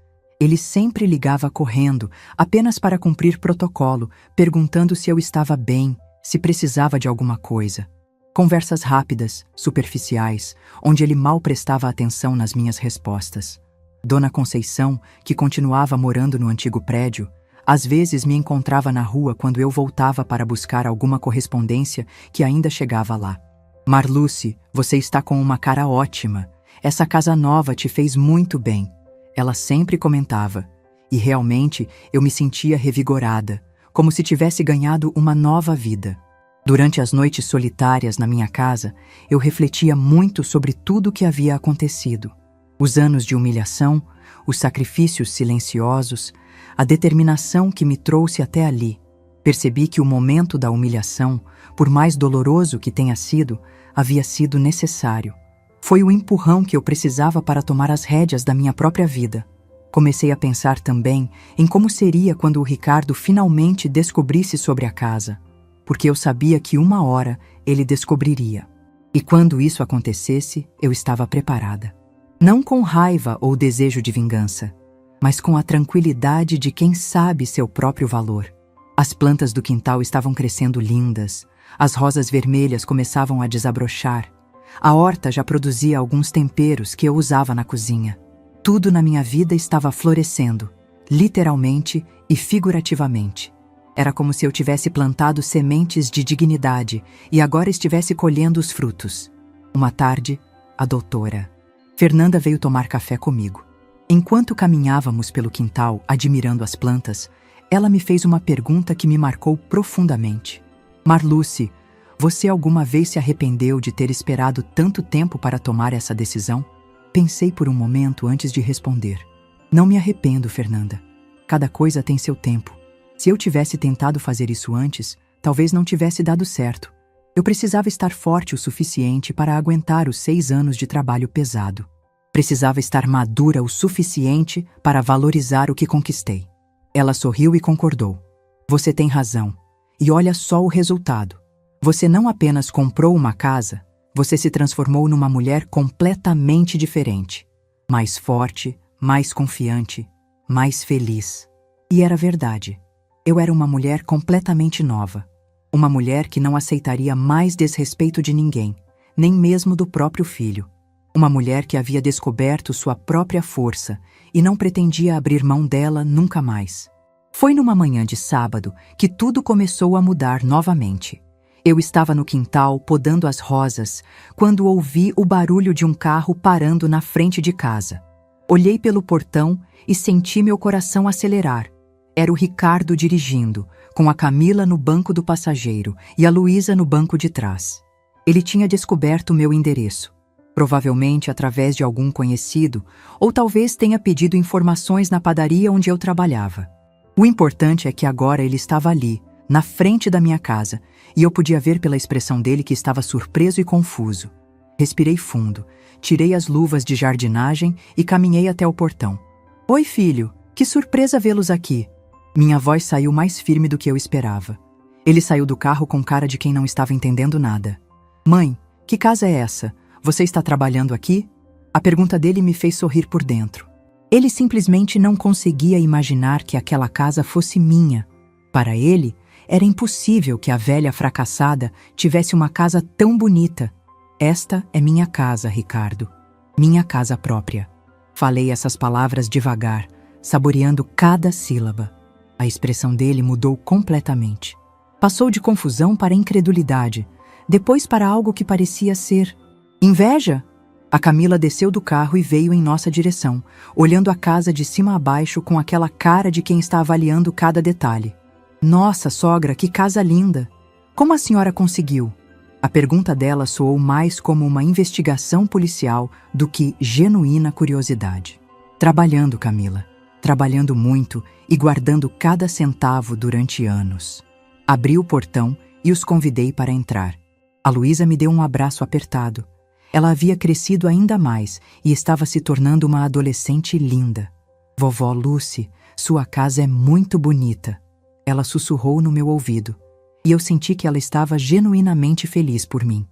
Ele sempre ligava correndo, apenas para cumprir protocolo, perguntando se eu estava bem, se precisava de alguma coisa. Conversas rápidas, superficiais, onde ele mal prestava atenção nas minhas respostas. Dona Conceição, que continuava morando no antigo prédio, às vezes me encontrava na rua quando eu voltava para buscar alguma correspondência que ainda chegava lá. Marluce, você está com uma cara ótima. Essa casa nova te fez muito bem. Ela sempre comentava, e realmente eu me sentia revigorada, como se tivesse ganhado uma nova vida. Durante as noites solitárias na minha casa, eu refletia muito sobre tudo o que havia acontecido. Os anos de humilhação, os sacrifícios silenciosos, a determinação que me trouxe até ali. Percebi que o momento da humilhação, por mais doloroso que tenha sido, havia sido necessário. Foi o empurrão que eu precisava para tomar as rédeas da minha própria vida. Comecei a pensar também em como seria quando o Ricardo finalmente descobrisse sobre a casa, porque eu sabia que uma hora ele descobriria. E quando isso acontecesse, eu estava preparada. Não com raiva ou desejo de vingança, mas com a tranquilidade de quem sabe seu próprio valor. As plantas do quintal estavam crescendo lindas, as rosas vermelhas começavam a desabrochar. A horta já produzia alguns temperos que eu usava na cozinha. Tudo na minha vida estava florescendo, literalmente e figurativamente. Era como se eu tivesse plantado sementes de dignidade e agora estivesse colhendo os frutos. Uma tarde, a doutora Fernanda veio tomar café comigo. Enquanto caminhávamos pelo quintal, admirando as plantas, ela me fez uma pergunta que me marcou profundamente. Marluce, você alguma vez se arrependeu de ter esperado tanto tempo para tomar essa decisão? Pensei por um momento antes de responder. Não me arrependo, Fernanda. Cada coisa tem seu tempo. Se eu tivesse tentado fazer isso antes, talvez não tivesse dado certo. Eu precisava estar forte o suficiente para aguentar os 6 anos de trabalho pesado. Precisava estar madura o suficiente para valorizar o que conquistei. Ela sorriu e concordou. Você tem razão. E olha só o resultado. Você não apenas comprou uma casa, você se transformou numa mulher completamente diferente. Mais forte, mais confiante, mais feliz. E era verdade. Eu era uma mulher completamente nova. Uma mulher que não aceitaria mais desrespeito de ninguém, nem mesmo do próprio filho. Uma mulher que havia descoberto sua própria força e não pretendia abrir mão dela nunca mais. Foi numa manhã de sábado que tudo começou a mudar novamente. Eu estava no quintal podando as rosas quando ouvi o barulho de um carro parando na frente de casa. Olhei pelo portão e senti meu coração acelerar. Era o Ricardo dirigindo, com a Camila no banco do passageiro e a Luísa no banco de trás. Ele tinha descoberto meu endereço, provavelmente através de algum conhecido, ou talvez tenha pedido informações na padaria onde eu trabalhava. O importante é que agora ele estava ali, na frente da minha casa, e eu podia ver pela expressão dele que estava surpreso e confuso. Respirei fundo, tirei as luvas de jardinagem e caminhei até o portão. Oi, filho, que surpresa vê-los aqui. Minha voz saiu mais firme do que eu esperava. Ele saiu do carro com cara de quem não estava entendendo nada. Mãe, que casa é essa? Você está trabalhando aqui? A pergunta dele me fez sorrir por dentro. Ele simplesmente não conseguia imaginar que aquela casa fosse minha. Para ele, era impossível que a velha fracassada tivesse uma casa tão bonita. Esta é minha casa, Ricardo. Minha casa própria. Falei essas palavras devagar, saboreando cada sílaba. A expressão dele mudou completamente. Passou de confusão para incredulidade, depois para algo que parecia ser inveja. A Camila desceu do carro e veio em nossa direção, olhando a casa de cima a baixo com aquela cara de quem está avaliando cada detalhe. Nossa, sogra, que casa linda! Como a senhora conseguiu? A pergunta dela soou mais como uma investigação policial do que genuína curiosidade. Trabalhando, Camila. Trabalhando muito e guardando cada centavo durante anos. Abri o portão e os convidei para entrar. A Luísa me deu um abraço apertado. Ela havia crescido ainda mais e estava se tornando uma adolescente linda. Vovó Lucy, sua casa é muito bonita. Ela sussurrou no meu ouvido. E eu senti que ela estava genuinamente feliz por mim.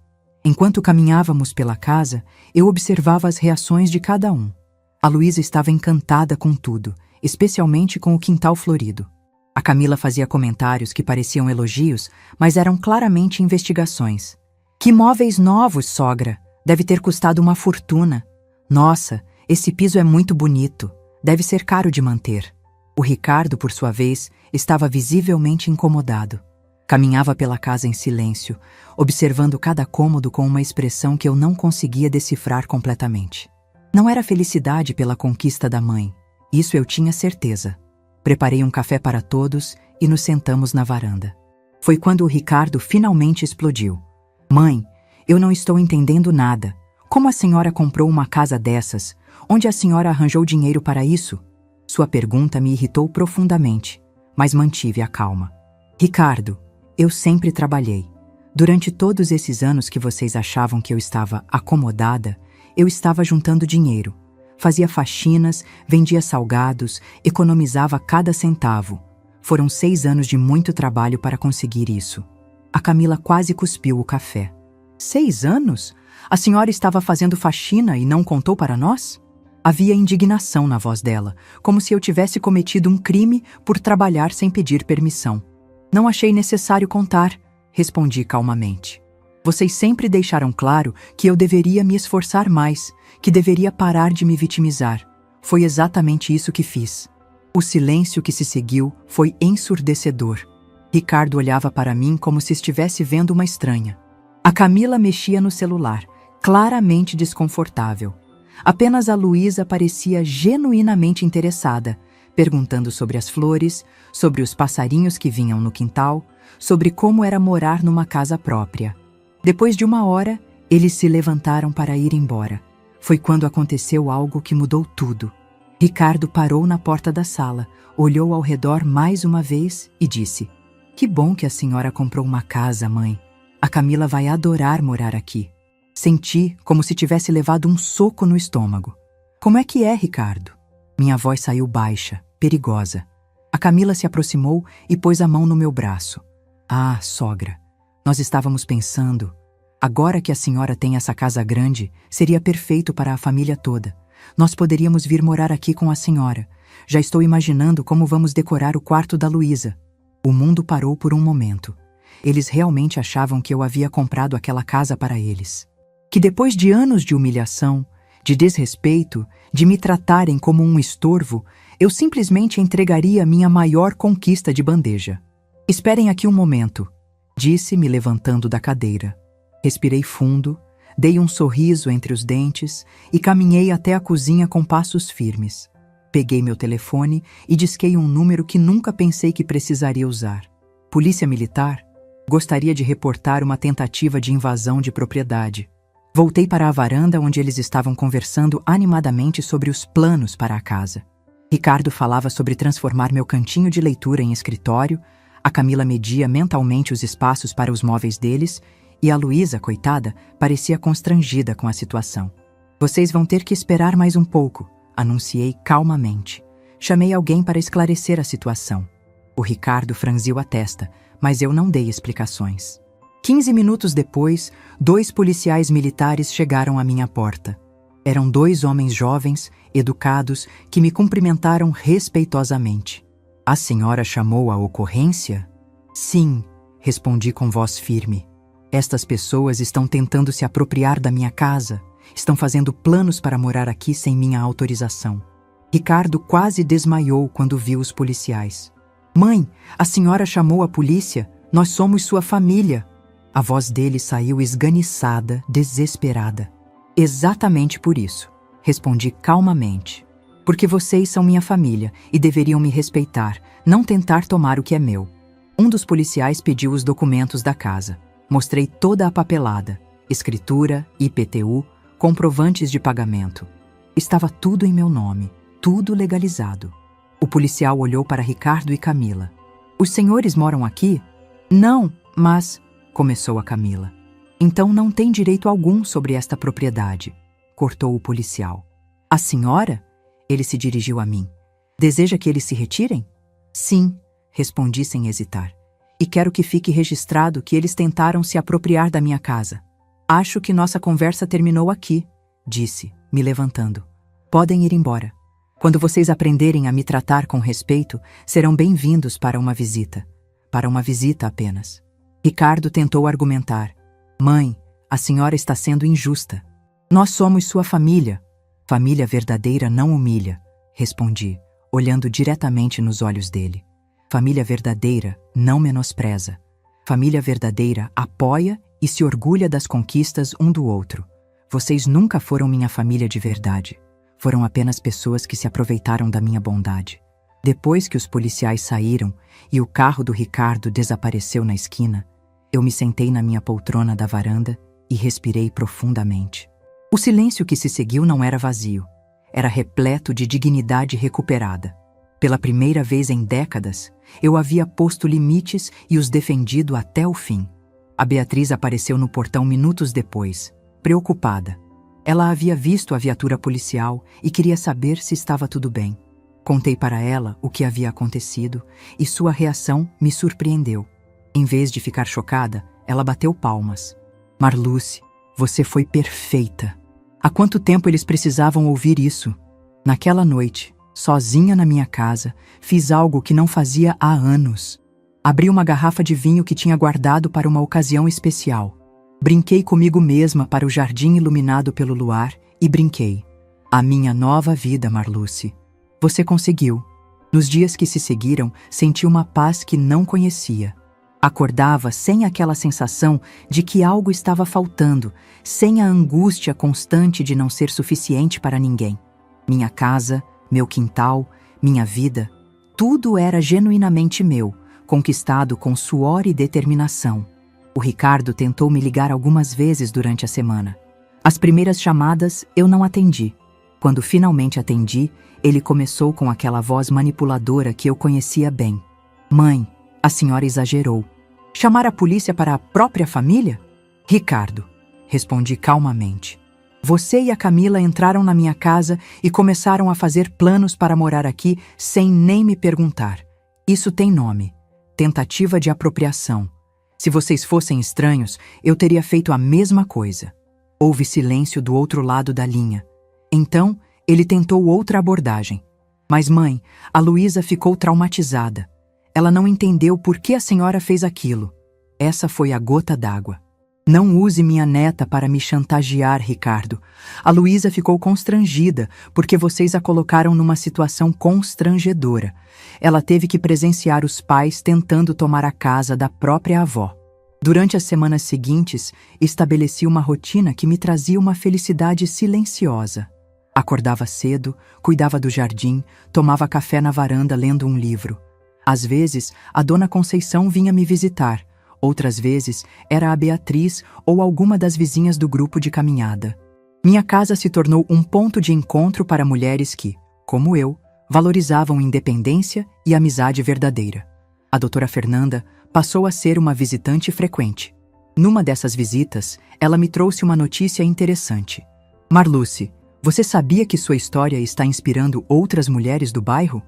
Enquanto caminhávamos pela casa, eu observava as reações de cada um. A Luísa estava encantada com tudo, especialmente com o quintal florido. A Camila fazia comentários que pareciam elogios, mas eram claramente investigações. Que móveis novos, sogra! Deve ter custado uma fortuna. Nossa, esse piso é muito bonito. Deve ser caro de manter. O Ricardo, por sua vez, estava visivelmente incomodado. Caminhava pela casa em silêncio, observando cada cômodo com uma expressão que eu não conseguia decifrar completamente. Não era felicidade pela conquista da mãe, isso eu tinha certeza. Preparei um café para todos e nos sentamos na varanda. Foi quando o Ricardo finalmente explodiu. Mãe, eu não estou entendendo nada. Como a senhora comprou uma casa dessas? Onde a senhora arranjou dinheiro para isso? Sua pergunta me irritou profundamente, mas mantive a calma. Ricardo, eu sempre trabalhei. Durante todos esses anos que vocês achavam que eu estava acomodada, eu estava juntando dinheiro. Fazia faxinas, vendia salgados, economizava cada centavo. Foram 6 anos de muito trabalho para conseguir isso. A Camila quase cuspiu o café. 6 anos? A senhora estava fazendo faxina e não contou para nós? Havia indignação na voz dela, como se eu tivesse cometido um crime por trabalhar sem pedir permissão. Não achei necessário contar, respondi calmamente. Vocês sempre deixaram claro que eu deveria me esforçar mais, que deveria parar de me vitimizar. Foi exatamente isso que fiz. O silêncio que se seguiu foi ensurdecedor. Ricardo olhava para mim como se estivesse vendo uma estranha. A Camila mexia no celular, claramente desconfortável. Apenas a Luísa parecia genuinamente interessada, perguntando sobre as flores, sobre os passarinhos que vinham no quintal, sobre como era morar numa casa própria. Depois de 1 hora, eles se levantaram para ir embora. Foi quando aconteceu algo que mudou tudo. Ricardo parou na porta da sala, olhou ao redor mais uma vez e disse: Que bom que a senhora comprou uma casa, mãe. A Camila vai adorar morar aqui. Senti como se tivesse levado um soco no estômago. Como é que é, Ricardo? Minha voz saiu baixa, perigosa. A Camila se aproximou e pôs a mão no meu braço. Ah, sogra, nós estávamos pensando. Agora que a senhora tem essa casa grande, seria perfeito para a família toda. Nós poderíamos vir morar aqui com a senhora. Já estou imaginando como vamos decorar o quarto da Luísa. O mundo parou por um momento. Eles realmente achavam que eu havia comprado aquela casa para eles. Que depois de anos de humilhação, de desrespeito, de me tratarem como um estorvo, eu simplesmente entregaria minha maior conquista de bandeja. Esperem aqui um momento, disse, me levantando da cadeira. Respirei fundo, dei um sorriso entre os dentes e caminhei até a cozinha com passos firmes. Peguei meu telefone e disquei um número que nunca pensei que precisaria usar. Polícia Militar? Gostaria de reportar uma tentativa de invasão de propriedade. Voltei para a varanda onde eles estavam conversando animadamente sobre os planos para a casa. Ricardo falava sobre transformar meu cantinho de leitura em escritório, a Camila media mentalmente os espaços para os móveis deles e a Luísa, coitada, parecia constrangida com a situação. Vocês vão ter que esperar mais um pouco, anunciei calmamente. Chamei alguém para esclarecer a situação. O Ricardo franziu a testa, mas eu não dei explicações. 15 minutos depois, 2 policiais militares chegaram à minha porta. Eram 2 homens jovens, educados, que me cumprimentaram respeitosamente. A senhora chamou a ocorrência? Sim, respondi com voz firme. Estas pessoas estão tentando se apropriar da minha casa, estão fazendo planos para morar aqui sem minha autorização. Ricardo quase desmaiou quando viu os policiais. Mãe, a senhora chamou a polícia? Nós somos sua família. A voz dele saiu esganiçada, desesperada. Exatamente por isso, respondi calmamente. Porque vocês são minha família e deveriam me respeitar, não tentar tomar o que é meu. Um dos policiais pediu os documentos da casa. Mostrei toda a papelada, escritura, IPTU, comprovantes de pagamento. Estava tudo em meu nome, tudo legalizado. O policial olhou para Ricardo e Camila. Os senhores moram aqui? Não, mas... começou a Camila. Então não tem direito algum sobre esta propriedade, cortou o policial. A senhora? Ele se dirigiu a mim. Deseja que eles se retirem? Sim, respondi sem hesitar. E quero que fique registrado que eles tentaram se apropriar da minha casa. Acho que nossa conversa terminou aqui, disse, me levantando. Podem ir embora. Quando vocês aprenderem a me tratar com respeito, serão bem-vindos para uma visita. Para uma visita apenas. Ricardo tentou argumentar. Mãe, a senhora está sendo injusta. Nós somos sua família. Família verdadeira não humilha, respondi, olhando diretamente nos olhos dele. Família verdadeira não menospreza. Família verdadeira apoia e se orgulha das conquistas um do outro. Vocês nunca foram minha família de verdade. Foram apenas pessoas que se aproveitaram da minha bondade. Depois que os policiais saíram e o carro do Ricardo desapareceu na esquina, eu me sentei na minha poltrona da varanda e respirei profundamente. O silêncio que se seguiu não era vazio. Era repleto de dignidade recuperada. Pela primeira vez em décadas, eu havia posto limites e os defendido até o fim. A Beatriz apareceu no portão minutos depois, preocupada. Ela havia visto a viatura policial e queria saber se estava tudo bem. Contei para ela o que havia acontecido e sua reação me surpreendeu. Em vez de ficar chocada, ela bateu palmas. Marluce, você foi perfeita. Há quanto tempo eles precisavam ouvir isso? Naquela noite, sozinha na minha casa, fiz algo que não fazia há anos. Abri uma garrafa de vinho que tinha guardado para uma ocasião especial. Brinquei comigo mesma para o jardim iluminado pelo luar e brinquei. A minha nova vida, Marluce. Você conseguiu. Nos dias que se seguiram, senti uma paz que não conhecia. Acordava sem aquela sensação de que algo estava faltando, sem a angústia constante de não ser suficiente para ninguém. Minha casa, meu quintal, minha vida, tudo era genuinamente meu, conquistado com suor e determinação. O Ricardo tentou me ligar algumas vezes durante a semana. As primeiras chamadas eu não atendi. Quando finalmente atendi, ele começou com aquela voz manipuladora que eu conhecia bem. Mãe, a senhora exagerou. Chamar a polícia para a própria família? Ricardo, respondi calmamente. Você e a Camila entraram na minha casa e começaram a fazer planos para morar aqui sem nem me perguntar. Isso tem nome. Tentativa de apropriação. Se vocês fossem estranhos, eu teria feito a mesma coisa. Houve silêncio do outro lado da linha. Então, ele tentou outra abordagem. Mas, mãe, a Luísa ficou traumatizada. Ela não entendeu por que a senhora fez aquilo. Essa foi a gota d'água. Não use minha neta para me chantagear, Ricardo. A Luísa ficou constrangida porque vocês a colocaram numa situação constrangedora. Ela teve que presenciar os pais tentando tomar a casa da própria avó. Durante as semanas seguintes, estabeleci uma rotina que me trazia uma felicidade silenciosa. Acordava cedo, cuidava do jardim, tomava café na varanda lendo um livro. Às vezes, a dona Conceição vinha me visitar. Outras vezes, era a Beatriz ou alguma das vizinhas do grupo de caminhada. Minha casa se tornou um ponto de encontro para mulheres que, como eu, valorizavam independência e amizade verdadeira. A doutora Fernanda passou a ser uma visitante frequente. Numa dessas visitas, ela me trouxe uma notícia interessante. Marluce, você sabia que sua história está inspirando outras mulheres do bairro?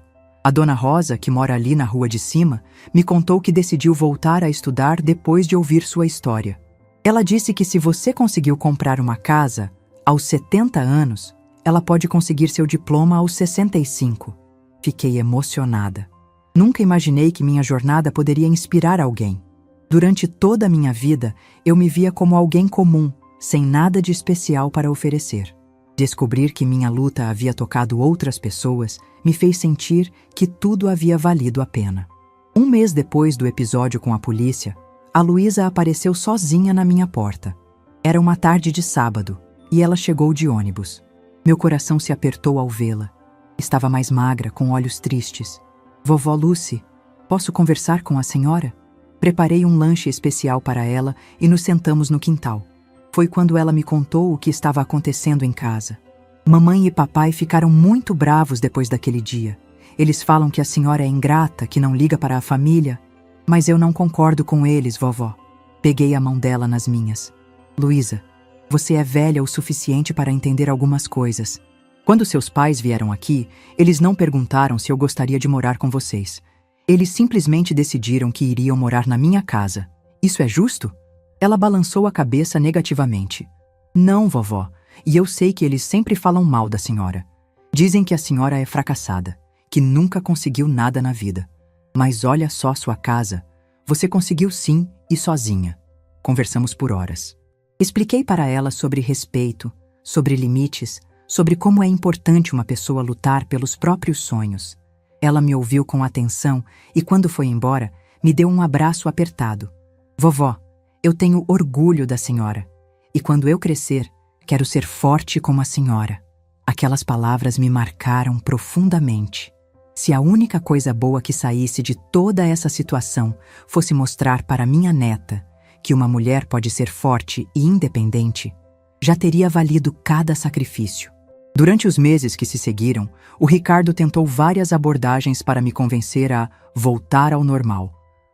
A dona Rosa, que mora ali na rua de cima, me contou que decidiu voltar a estudar depois de ouvir sua história. Ela disse que se você conseguiu comprar uma casa aos 70 anos, ela pode conseguir seu diploma aos 65. Fiquei emocionada. Nunca imaginei que minha jornada poderia inspirar alguém. Durante toda a minha vida, eu me via como alguém comum, sem nada de especial para oferecer. Descobrir que minha luta havia tocado outras pessoas me fez sentir que tudo havia valido a pena. Um mês depois do episódio com a polícia, a Luísa apareceu sozinha na minha porta. Era uma tarde de sábado e ela chegou de ônibus. Meu coração se apertou ao vê-la. Estava mais magra, com olhos tristes. Vovó Lucy, posso conversar com a senhora? Preparei um lanche especial para ela e nos sentamos no quintal. Foi quando ela me contou o que estava acontecendo em casa. Mamãe e papai ficaram muito bravos depois daquele dia. Eles falam que a senhora é ingrata, que não liga para a família. Mas eu não concordo com eles, vovó. Peguei a mão dela nas minhas. Luísa, você é velha o suficiente para entender algumas coisas. Quando seus pais vieram aqui, eles não perguntaram se eu gostaria de morar com vocês. Eles simplesmente decidiram que iriam morar na minha casa. Isso é justo? Ela balançou a cabeça negativamente. Não, vovó. E eu sei que eles sempre falam mal da senhora. Dizem que a senhora é fracassada, que nunca conseguiu nada na vida. Mas olha só sua casa. Você conseguiu sim e sozinha. Conversamos por horas. Expliquei para ela sobre respeito, sobre limites, sobre como é importante uma pessoa lutar pelos próprios sonhos. Ela me ouviu com atenção e, quando foi embora, me deu um abraço apertado. Vovó, eu tenho orgulho da senhora. E quando eu crescer, quero ser forte como a senhora. Aquelas palavras me marcaram profundamente. Se a única coisa boa que saísse de toda essa situação fosse mostrar para minha neta que uma mulher pode ser forte e independente, já teria valido cada sacrifício. Durante os meses que se seguiram, o Ricardo tentou várias abordagens para me convencer a voltar ao normal.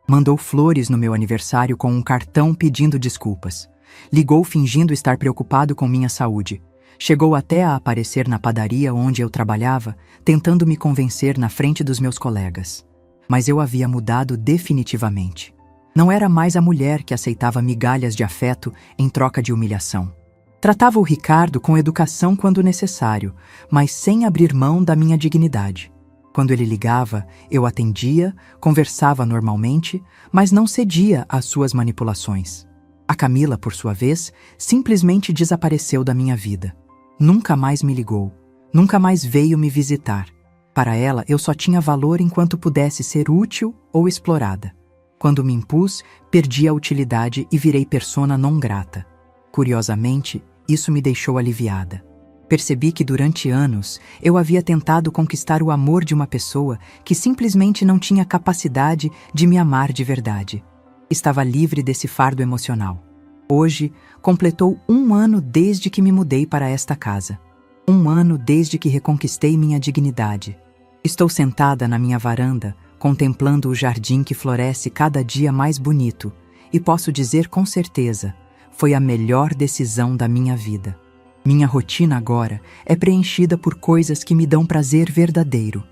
Mandou flores no meu aniversário com um cartão pedindo desculpas. Ligou fingindo estar preocupado com minha saúde. Chegou até a aparecer na padaria onde eu trabalhava, tentando me convencer na frente dos meus colegas. Mas eu havia mudado definitivamente. Não era mais a mulher que aceitava migalhas de afeto em troca de humilhação. Tratava o Ricardo com educação quando necessário, mas sem abrir mão da minha dignidade. Quando ele ligava, eu atendia, conversava normalmente, mas não cedia às suas manipulações. A Camila, por sua vez, simplesmente desapareceu da minha vida. Nunca mais me ligou, nunca mais veio me visitar. Para ela, eu só tinha valor enquanto pudesse ser útil ou explorada. Quando me impus, perdi a utilidade e virei persona non grata. Curiosamente, isso me deixou aliviada. Percebi que durante anos eu havia tentado conquistar o amor de uma pessoa que simplesmente não tinha capacidade de me amar de verdade. Estava livre desse fardo emocional. Hoje, completou 1 ano desde que me mudei para esta casa. 1 ano desde que reconquistei minha dignidade. Estou sentada na minha varanda, contemplando o jardim que floresce cada dia mais bonito, e posso dizer com certeza, foi a melhor decisão da minha vida. Minha rotina agora é preenchida por coisas que me dão prazer verdadeiro.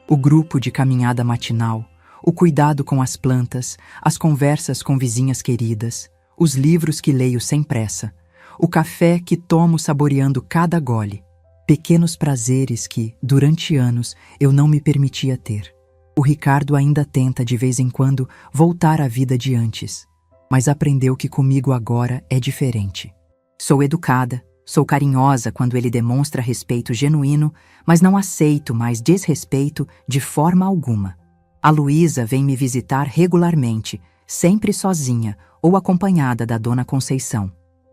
O grupo de caminhada matinal, o cuidado com as plantas, as conversas com vizinhas queridas, os livros que leio sem pressa, o café que tomo saboreando cada gole. Pequenos prazeres que, durante anos, eu não me permitia ter. O Ricardo ainda tenta, de vez em quando, voltar à vida de antes. Mas aprendeu que comigo agora é diferente. Sou educada, sou carinhosa quando ele demonstra respeito genuíno, mas não aceito mais desrespeito de forma alguma. A Luísa vem me visitar regularmente, sempre sozinha ou acompanhada da dona Conceição.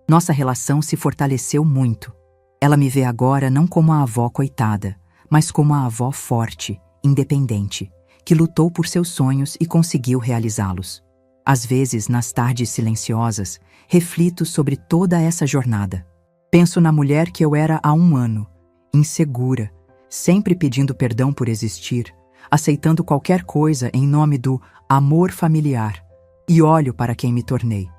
Nossa relação se fortaleceu muito. Ela me vê agora não como a avó coitada, mas como a avó forte, independente, que lutou por seus sonhos e conseguiu realizá-los. Às vezes, nas tardes silenciosas, reflito sobre toda essa jornada. Penso na mulher que eu era há 1 ano, insegura, sempre pedindo perdão por existir, aceitando qualquer coisa em nome do amor familiar, e olho para quem me tornei.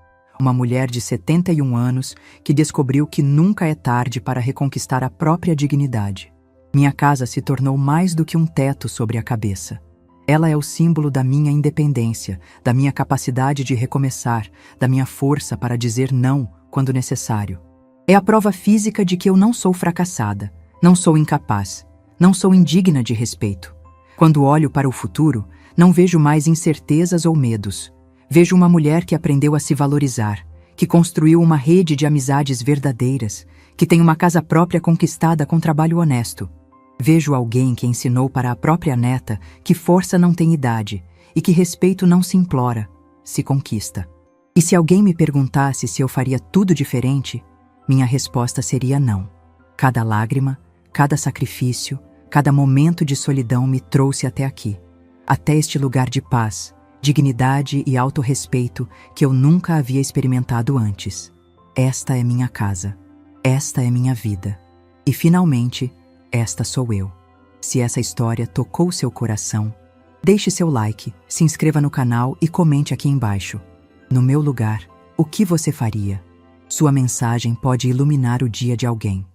Uma mulher de 71 anos que descobriu que nunca é tarde para reconquistar a própria dignidade. Minha casa se tornou mais do que um teto sobre a cabeça. Ela é o símbolo da minha independência, da minha capacidade de recomeçar, da minha força para dizer não quando necessário. É a prova física de que eu não sou fracassada, não sou incapaz, não sou indigna de respeito. Quando olho para o futuro, não vejo mais incertezas ou medos. Vejo uma mulher que aprendeu a se valorizar, que construiu uma rede de amizades verdadeiras, que tem uma casa própria conquistada com trabalho honesto. Vejo alguém que ensinou para a própria neta que força não tem idade e que respeito não se implora, se conquista. E se alguém me perguntasse se eu faria tudo diferente, minha resposta seria não. Cada lágrima, cada sacrifício, cada momento de solidão me trouxe até aqui, até este lugar de paz, dignidade e autorrespeito que eu nunca havia experimentado antes. Esta é minha casa. Esta é minha vida. E finalmente, esta sou eu. Se essa história tocou seu coração, deixe seu like, se inscreva no canal e comente aqui embaixo. No meu lugar, o que você faria? Sua mensagem pode iluminar o dia de alguém.